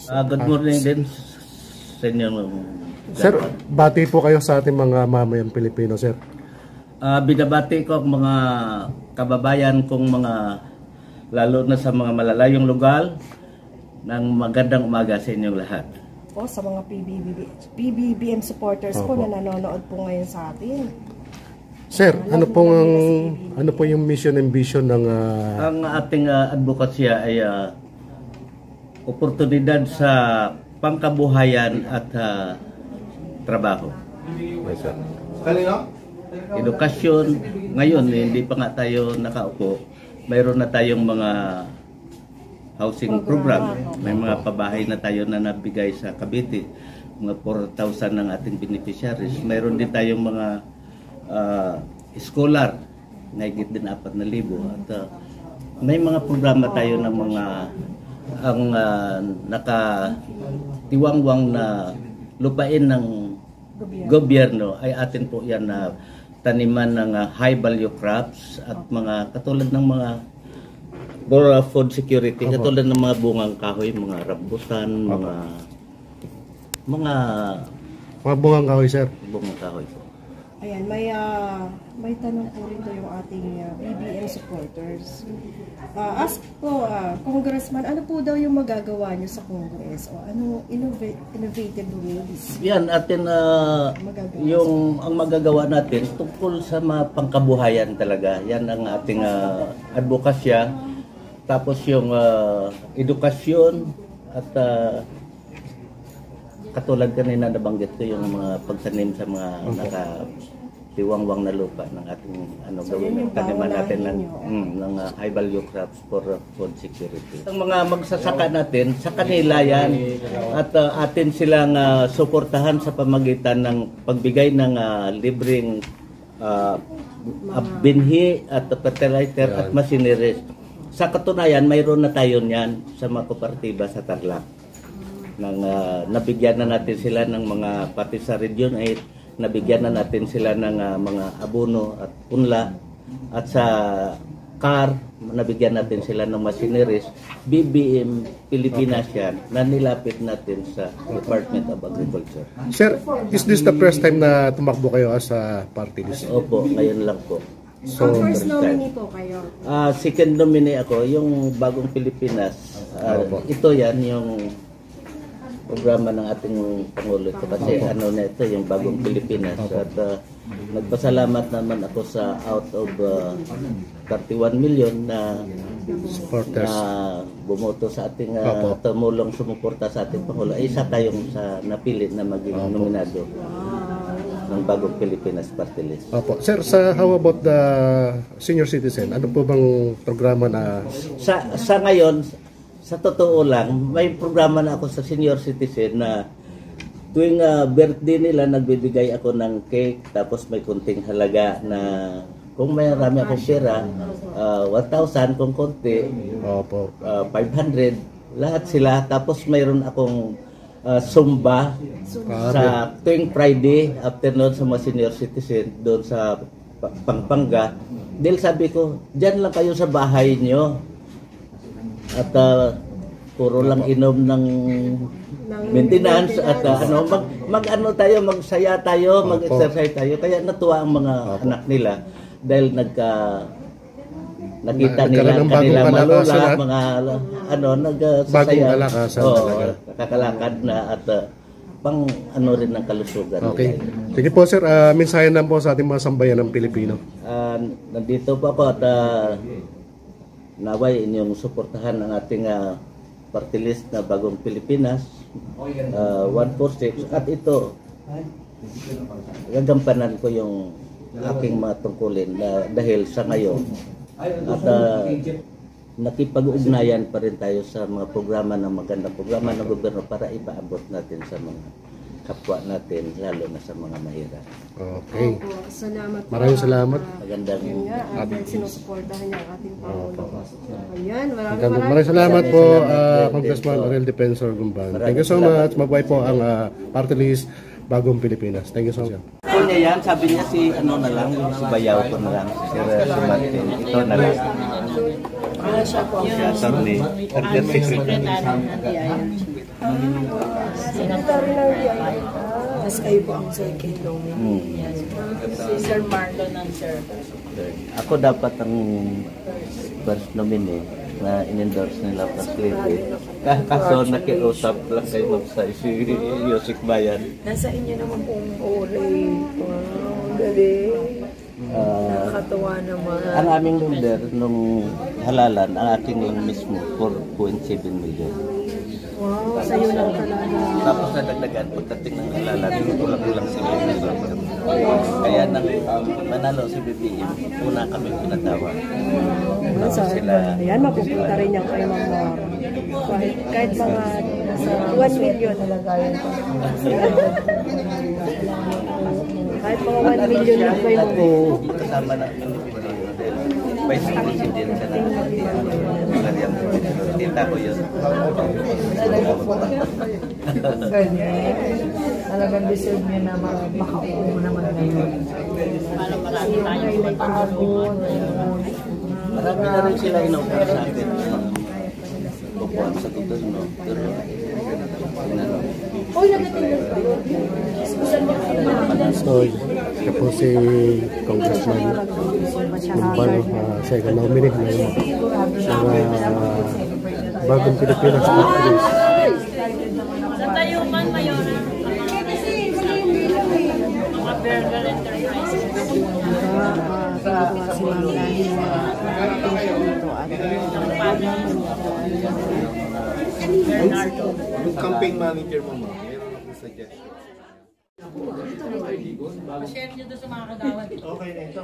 Good morning din sa inyo. Sir, bati po kayo sa ating mga mamayang Pilipino, sir. Binabati ko ang mga kababayan kong mga, lalo na sa mga malalayong lugar, ng magandang umaga sa inyong lahat. Po sa mga PBBM supporters po na nanonood po ngayon sa atin. Sir, ano po yung mission and vision ng ang ating advokasya ay oportunidad sa pangkabuhayan at trabaho. Yes, sir. Edukasyon, ngayon hindi pa nga tayo nakaupo, mayroon na tayong mga housing program, may mga pabahay na tayo na nabigay sa Cavite, mga 4,000 ng ating beneficiaries, mayroon din tayong mga scholar na higit din 4,000 at may mga programa tayo ng mga ang nakatiwangwang na lupain ng gobyerno ay atin po yan na taniman ng high value crops at mga katulad ng mga for food security, katulad ng mga bungang kahoy, mga rambutan, mga bungang kahoy, sir. Bungang kahoy po. Ayan, may tanong po rin yung ating BBM supporters. Ask po, Congressman, ano po daw yung magagawa nyo sa Congress? O ano innovative ways? Yan, atin yung ang magagawa natin tungkol sa mga pangkabuhayan talaga. Yan ang ating advokasya. Tapos yung edukasyon at katulad kanina nabanggit ko yung mga pagtanim sa mga nakatiwangwang na lupa ng ating gawin. Taniman natin ng high value crops for food security. Ang mga magsasaka natin, sa kanila yan at atin silang suportahan sa pamagitan ng pagbigay ng libreng binhi at fertilizer at machineries. Sa katunayan, mayroon na tayo niyan sa mga kooperatiba sa Tarlac. Nabigyan na natin sila ng mga, pati sa Region 8, nabigyan na natin sila ng mga abono at punla. At sa CAR, nabigyan natin sila ng machineries. BBM Pilipinas yan, na nilapit natin sa Department of Agriculture. Sir, is this the first time na tumakbo kayo as a party list? Opo, ngayon lang po. So, first nominee po kayo? Second nominee ako, yung Bagong Pilipinas. Ito yan, yung programa ng ating Pangulo ito kasi ito yung Bagong Pilipinas at nagpasalamat naman ako sa out of 31 million na supporters na bumoto sa ating tumulong sumuporta sa ating Pangulo. Isa tayong sa napili na maging nominado ng Bagong Pilipinas Party List. Opo. Sir, how about the senior citizen? Ano po bang programa na sa ngayon? Sa totoo lang, may programa na ako sa senior citizen na tuwing birthday nila, nagbibigay ako ng cake, tapos may kunting halaga na kung may marami akong pera, 1,000 kung konti, 500, lahat sila. Tapos mayroon akong Zumba sa tuwing Friday afternoon sa mga senior citizen doon sa Pampanga. Dahil sabi ko, dyan lang kayo sa bahay nyo. At puro lang inom ng maintenance at magsaya tayo, mag-exercise tayo. Kaya natuwa ang mga anak nila dahil nakita nila ang kanilang malula, mga nagsasaya, nakakalakad na at pang rin ng kalusugan. Okay. Sige po, sir, mensahe na po sa ating mga sambayan ng Pilipino. Nandito po ako at naway inyong suportahan ang ating party list na Bagong Pilipinas 146 at ito gagampanan ko yung aking mga tungkulin dahil sa ngayon at nakipag-ugnayan pa rin tayo sa mga programa ng magandang programa ng gobyerno para ipaabot natin sa mga kapwa natin, lalo na sa mga mahirap. Okay. Salamat po. Maraming salamat. Magandang sinusuportahan niya ang ating Pangulo. Ayan, maraming salamat po, Congressman Ariel Defensor Gumban. Thank you so much. Mabuhay po ang party list Bagong Pilipinas. Thank you so much. Ito niya yan, sabi niya si na lang, si Bayaw ko na lang, si Martin. Ito na lang. siya po ang Si attorney, under secretary. secretary ng DIY. Tapos kayo po ang second nominee. Si Sir Marlon ang sir. Ako dapat ang first nominee na in-endorse nila Pascual. Kaso nakiusap lang kay Mabsay si Yosik Bayan. Nasa inyo naman pong uri. Wow, galing. Nakakatuwa naman. Ang aming leader nung halalan, ang ating lang mismo, 4.7 million. Wow, sa'yo lang talaga. Tapos nadagdagan, pagdating ng halalan, kulang-kulang sila yung million. Kaya nang manalo si BBM, una kami pinatawa. Sa yan, mapupunta rin yan kay Ma'am Mar. Kahit mga nasa 1 million talaga yun. Kahit mga 1 million lang kayo mo. Kasama ng Pilipino Vice President siya na Maria. Tita ko yun. Talagang deserve niya na makaupo naman ngayon. Para marami tayong matulungan. Marami na rin sila in-offer sa akin. Bukuan sa gobyerno. Pero, So, siya po si Congressman Gumbano, second nominee ng Bagong Pilipinas Party List. Sa Tayuman, Mayora. Mga burger enterprises. Si Ma'am Lani na nakarating siya dito at Bernardo. Yung campaign manager mo, ma'am, meron akong suggestion. Share nyo doon sa mga kagawad. Okay na ito.